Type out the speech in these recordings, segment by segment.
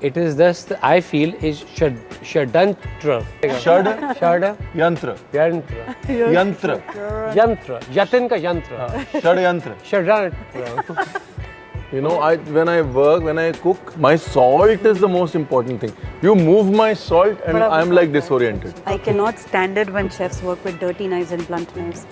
It is just, I feel, is Shadantra. Yantra. Yantra. Yantra. Yantra. Yatin ka yantra. Yantra. Shadantra. You know, when I cook, my salt is the most important thing. You move my salt and I'm like disoriented. I cannot stand it when chefs work with dirty knives and blunt knives.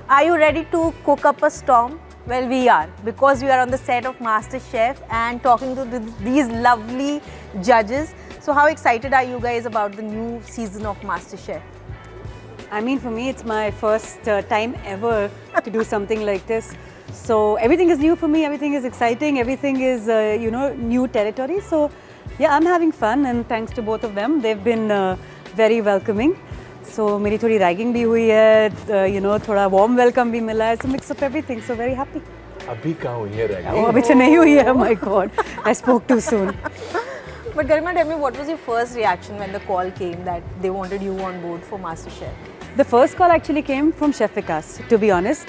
Are you ready to cook up a storm? Well, we are, because we are on the set of MasterChef and talking to these lovely judges. So how excited are you guys about the new season of MasterChef? I mean, for me, it's my first time ever to do something like this. So everything is new for me, everything is exciting, everything is, new territory. So yeah, I'm having fun, and thanks to both of them, they've been very welcoming. So मेरी थोड़ी ragging भी हुई है, थोड़ा warm welcome भी मिला है, it's a mix of everything, so very happy. अभी कहाँ हुई है ragging? वो अभी तो नहीं हुई है, my God, I spoke too soon. But Garima, tell me, what was your first reaction when the call came that they wanted you on board for MasterChef? The first call actually came from Chef Vikas, to be honest.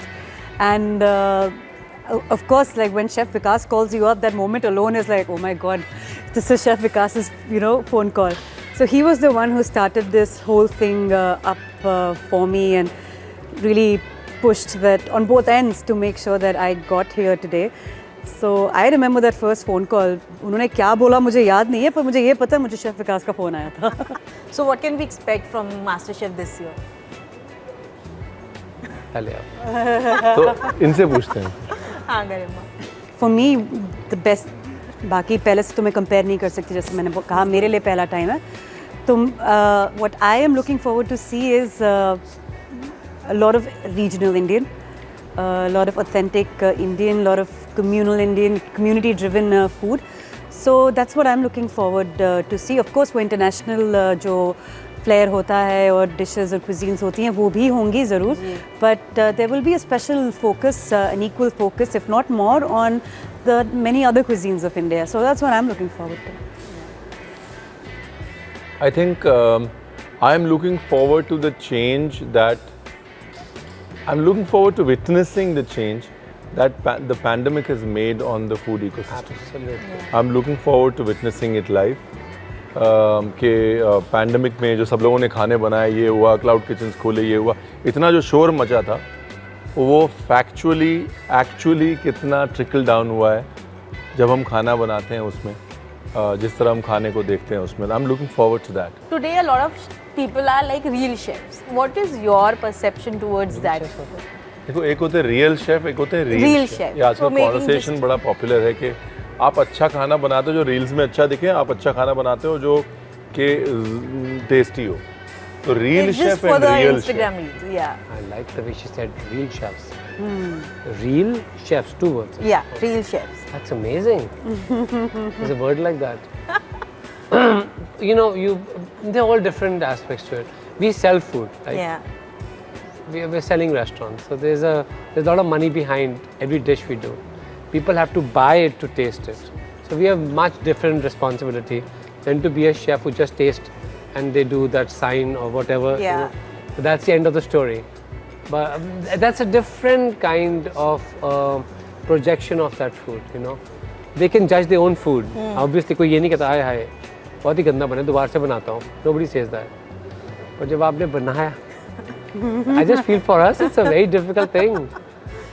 And of course, like when Chef Vikas calls you up, that moment alone is like, oh my God, this is Chef Vikas's, phone call. So he was the one who started this whole thing up for me and really pushed that on both ends to make sure that I got here today. So I remember that first phone call. उन्होंने क्या बोला मुझे याद नहीं है, पर मुझे ये पता है मुझे Chef Vikas का phone आया था. So what can we expect from MasterChef this year? तो इनसे पूछते हैं. हाँ गरिमा. For me, the best. बाकी पहले से तो मैं compare नहीं कर सकती, जैसे मैंने कहा मेरे लिए पहला time है. तो what I am looking forward to see is a lot of regional Indian, a lot of authentic Indian, a lot of communal Indian, community-driven food. So that's what I'm looking forward to see. Of course, वो international जो flair होता है और dishes और cuisines होती हैं वो भी होंगी ज़रूर. But there will be a special focus, an equal focus, if not more, on the many other cuisines of India. So that's what I'm looking forward to. I think I'm looking forward to the change that I'm looking forward to witnessing the change that the pandemic has made on the food ecosystem. Absolutely. I'm looking forward to witnessing it live. कि pandemic में जो सब लोगों ने खाने बनाए, ये हुआ, क्लाउड किचन्स खोले, ये हुआ, इतना जो शोर मचा था वो एक्चुअली कितना ट्रिकल डाउन हुआ है जब हम खाना बनाते हैं उसमें, जिस तरह हम खाने को देखते हैं उसमें. I'm looking forward to that. Today a lot of people are like real chefs. What is your perception towards that? देखो, एक होते हैं रियल शेफ, एक होते हैं रील शेफ. आजकल कॉन्वर्सेशन बड़ा पॉपुलर है कि आप अच्छा खाना बनाते हो जो रील्स में अच्छा दिखे, आप अच्छा खाना बनाते हो जो कि टेस्टी हो. तो reel chef and real chef. Yeah. I like the way she said real chefs. Real chefs, 2 words. Yeah, real chefs. That's amazing. There's a word like that. There are all different aspects to it. We sell food, right? Yeah. We're selling restaurants, so there's a lot of money behind every dish we do. People have to buy it to taste it. So we have much different responsibility than to be a chef who just tastes and they do that sign or whatever. Yeah. But that's the end of the story. But that's a different kind of projection of that food, They can judge their own food. Obviously, कोई ये नहीं कहता हाय बहुत ही गंदा बना, दोबारा से बनाता हूँ. Nobody says that. But जब आपने बनाया, I just feel for us it's a very difficult thing.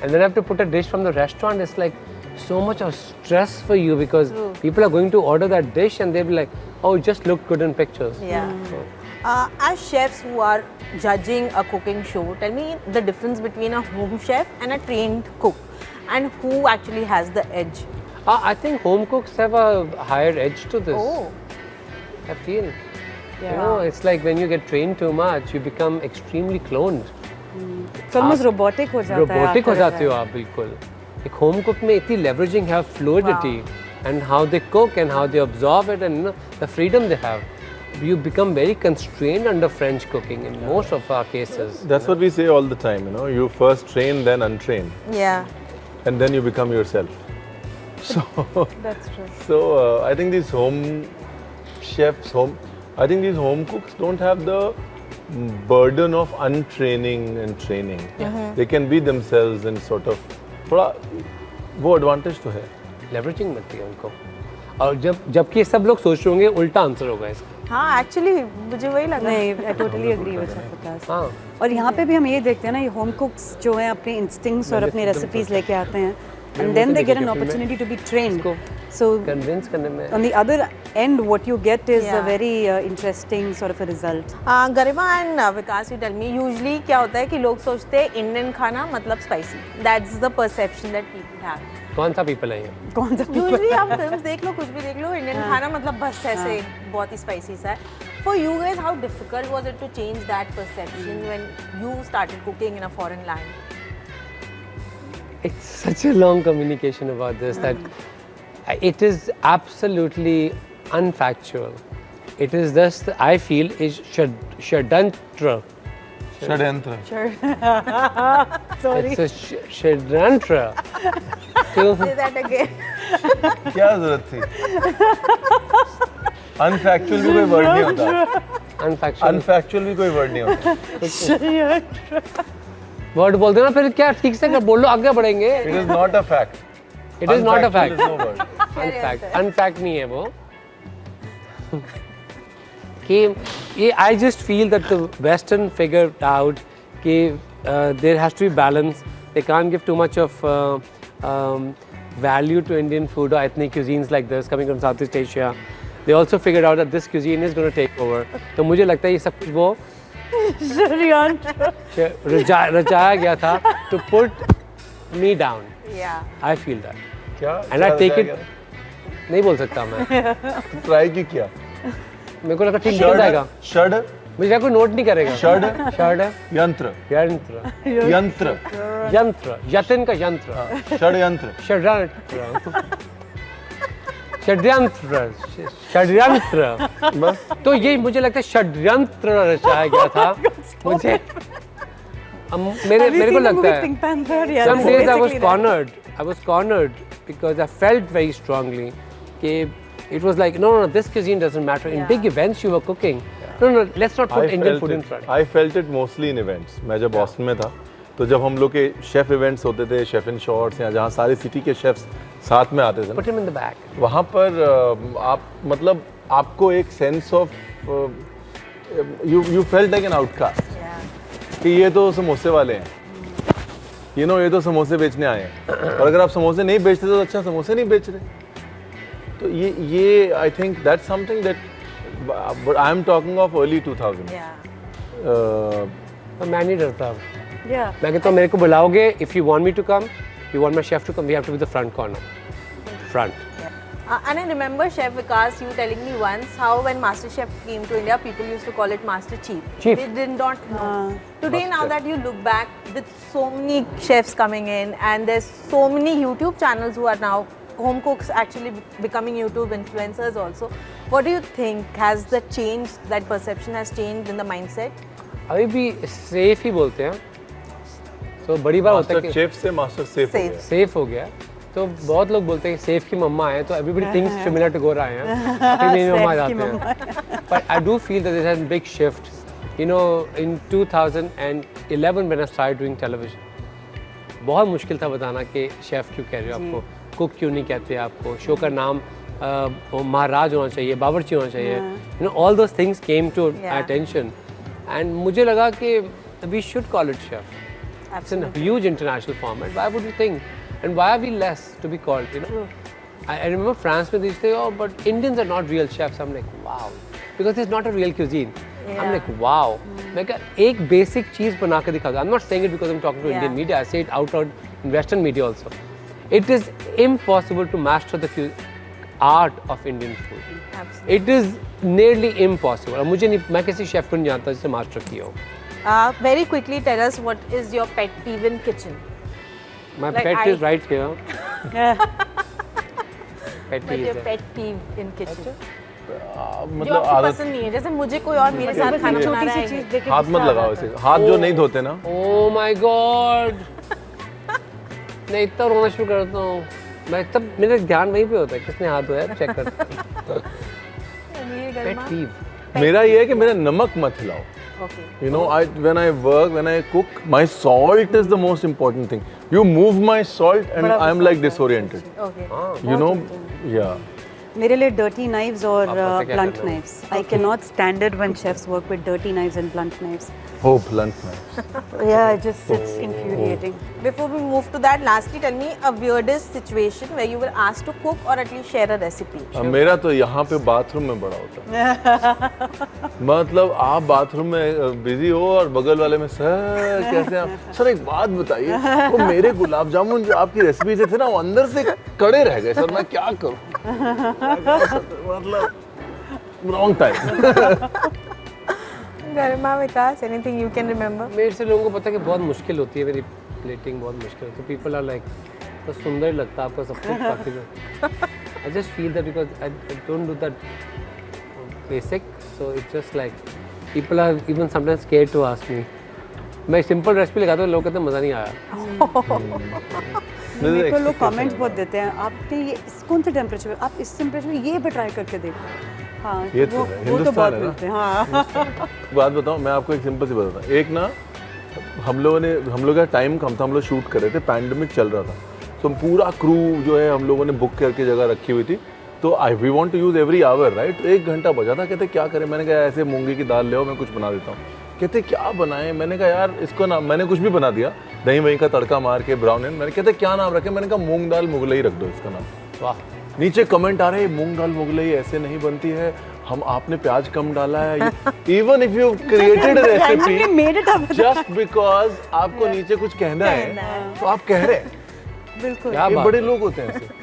And then I have to put a dish from the restaurant. It's like so much of stress for you because people are going to order that dish and they'll be like, oh, it just looked good in pictures. Yeah. As chefs who are judging a cooking show, tell me the difference between a home chef and a trained cook, and who actually has the edge? I think home cooks have a higher edge to this. Oh. I feel. Yeah. It's like when you get trained too much, you become extremely cloned. Almost robotic हो जाता है. Robotic हो जाते हो आप बिल्कुल. एक home cook में इतनी leveraging है, fluidity, and how they cook and how they absorb it, and the freedom they have. You become very constrained under French cooking in most of our cases. That's what we say all the time, you first train, then untrain. Yeah. And then you become yourself. So That's true. So I think these home chefs, I think these home cooks don't have the burden of untraining and training. They can be themselves and sort of थोड़ा वो advantage तो है। Leveraging मिलती है उनको, और जबकि सब लोग सोच रहे होंगे उल्टा आंसर होगा इसका। हाँ एक्चुअली मुझे वही लगा। नहीं, आई टोटली एग्री विद विकास। हाँ, और यहाँ पे भी हम ये देखते हैं ना, ये होम कुक्स जो हैं अपने इंस्टिंक्ट्स और अपनी रेसिपीज लेके आते हैं, and then they get an opportunity to be trained. So convince करने में on the other end what you get is a very interesting sort of a result. Garima and Vikas, you tell me, usually क्या होता है कि लोग सोचते हैं Indian खाना मतलब spicy, that's the perception that people have. कौन सा पीपल है ये? कौन सा यूजुअली आप फिल्म्स देख लो, कुछ भी देख लो, इंडियन खाना मतलब बस ऐसे बहुत ही स्पाइसी सा है। For you guys how difficult was it to change that perception when you started cooking in a foreign land? It's such a long communication about this that it is absolutely unfactual. It is just, I feel, is षड्यंत्र. षड्यंत्र। Sorry. It's a षड्यंत्र. Say that again. क्या जरूरत थी? अनफैक्चुअल भी कोई word नहीं होता। Unfactual. अनफैक्चुअल भी कोई वर्ड नहीं होता। वर्ड बोल देना फिर क्या, ठीक से बोल लो, आगे बढ़ेंगे। It is not a fact. It is not a Unfactual fact. is no word. अनफैक्ट नहीं है वो। कि ये I just feel that the Western figured out कि there has to be balance. They can't give too much of value to Indian food or ethnic cuisines like this coming from Southeast Asia. They also figured out that this cuisine is going to take over. तो मुझे लगता है ये सब कुछ वो रचाया गया था to put me down. Yeah. I feel that. क्या? And I take it. नहीं बोल सकता मैं। ट्राई की क्या? मेरे को लगा ठीक निकल जाएगा। षड मुझे कोई नोट नहीं करेगा। षड षड यंत्र यंत्र यंत्र यंत्र यतन का यंत्र षड्यंत्र षड्यंत्र षड्यंत्र षड्यंत्र बस। तो ये मुझे लगता है षड्यंत्र रचाया गया था। मुझे मेरे को लगता है some days I was cornered because I felt very strongly कि it was like no, this cuisine doesn't matter. In big events you were cooking. No, let's not put Indian food in front. I felt it mostly in events. मैं जब Boston में था तो जब हम लोग के शेफ इवेंट्स होते थे, शेफ इन शॉर्ट्स, या जहाँ सारी सिटी के शेफ्स साथ में आते थे, Put him in the back. वहाँ पर आप मतलब आपको एक sense of you felt like an outcast कि ये तो समोसे वाले हैं, ये तो समोसे बेचने आए हैं, और अगर आप समोसे नहीं बेचते तो अच्छा समोसे नहीं बेच रहे। तो ये I think that's something that, but I am talking of early 2000। तो मैं नहीं डरता। मैं कहता हूँ मेरे को बुलाओगे, if you want me to come, you want my chef to come, we have to be the front corner. Front. And I remember Chef Vikas, you telling me once how when MasterChef came to India, people used to call it Master Chief. Chief. They did not know. Today, now that you look back with so many chefs coming in, and there's so many YouTube channels who are now home cooks actually becoming YouTube influencers also. What do you think? Has that changed, that perception has changed in the mindset? अभी भी safe ही बोलते हैं, तो बड़ी बात होता है कि शेफ से मास्टर सेफ हो गया। सेफ हो गया। तो बहुत लोग बोलते हैं सेफ की मम्मा है, तो एवरीबॉडी थिंक्स सिमिलर टू गोरा है, फिर मेरी मम्मा जाते हैं। But I do feel that there has been big shift, you know, in 2011 when I started doing television. बहुत मुश्किल था बताना कि शेफ क्यों कह रहे हो आपको, कुक क्यों नहीं कहते आपको, शो का नाम महाराज होना चाहिए, बावर्ची होना चाहिए, you know, all those things came to attention, and मुझे लगा कि we should call it chef. It's a huge international format. Why would you think? And why are we less to be called, you know? I remember France में they say, oh, but Indians are not real chefs. I'm like, wow. Because it's not a real cuisine. I'm like, wow. मैं कहा एक basic चीज़ बना के दिखा दो. I'm not saying it because I'm talking to Indian media. I say it out in Western media also. It is impossible to master the art of Indian food. Absolutely. It is nearly impossible. और मुझे नहीं, मैं किसी chef को नहीं जानता जिससे master किया हो. Very quickly tell us what is your pet peeve in kitchen. My pet is right here. What's your pet peeve in kitchen? जो मतलब आपको पसंद नहीं है, जैसे मुझे कोई और मेरे साथ खाना बना रहा है, हाथ मत लगाओ ऐसे, हाथ जो नहीं धोते ना। Oh my God! मैं इतना रोना शुरू करता हूँ, मैं तब मेरा ध्यान वहीं पे होता है, किसने हाथ धोया चेक करता हूँ. Pet peeve. मेरा ये है कि मेरा नमक मत हिलाओ. Okay. You know, when I work, when I cook, my salt is the most important thing. You move my salt and बड़ा I'm like गुस्सा आता है। disoriented. Okay. You know, yeah. मेरे लिए dirty knives और आप पता क्या blunt करना है? knives. I cannot stand it when chefs work with dirty knives and blunt knives. Oh, blunt knives. Yeah, it's infuriating. Before we move to that, lastly, tell me a weirdest situation where you were asked to cook or at least share a recipe. अब मेरा तो यहाँ पे bathroom में बड़ा होता है। मतलब आप बाथरूम में बिजी हो और बगल वाले में सर कैसे आप सर एक बात बताइए वो मेरे गुलाब जामुन जो आपकी रेसिपी से थे ना वो अंदर से कड़े रह गए सर मैं क्या करूँ मतलब wrong time Garima, Vikas, anything you can remember? मेरे से लोगों को पता है कि बहुत मुश्किल होती है, मेरी प्लेटिंग बहुत मुश्किल होती है. पीपल आर लाइक तो सुंदर ही लगता है आपका सब कुछ काफ़ी. I just feel that because I don't do that basic, so it's just like people are even sometimes scared to ask me. मैं सिंपल रेसिपी लगाता हूँ, लोग कहते हैं मज़ा नहीं आया. मेरे को लोग कमेंट्स बहुत देते हैं, आपने ये कौन से टेम्परेचर में, आप इस टेम्परेचर में ये भी ट्राई करके देखो. हाँ, ये तो है, हिंदुस्तान है ना. मिलते हैं. हाँ. बात बताऊँ मैं आपको एक सिंपल सी बताता हूँ. एक ना हम लोग का टाइम कम था, हम लोग शूट कर रहे थे, पैंडेमिक चल रहा था, तो पूरा क्रू जो है हम लोगों ने बुक करके जगह रखी हुई थी. तो we want to use every hour right. 1 घंटा बचा था, कहते क्या करें. मैंने कहा ऐसे मूंगी की दाल ले आओ मैं कुछ बना देता हूँ. कहते क्या बनाएं. मैंने कहा यार इसको ना, मैंने कुछ भी बना दिया, दही वही का तड़का मार के ब्राउन. मैंने कहते क्या नाम रखे. मैंने कहा मूंग दाल मुगलई रख दो इसका नाम. वाह. नीचे कमेंट आ रहे हैं मूंग दाल मुगलई ऐसे नहीं बनती है, हम आपने प्याज कम डाला है. Even if you created recipe just because आपको नीचे कुछ कहना है तो आप कह रहे हैं. बिल्कुल. क्या ये बात बड़े है. लोग होते हैं ऐसे.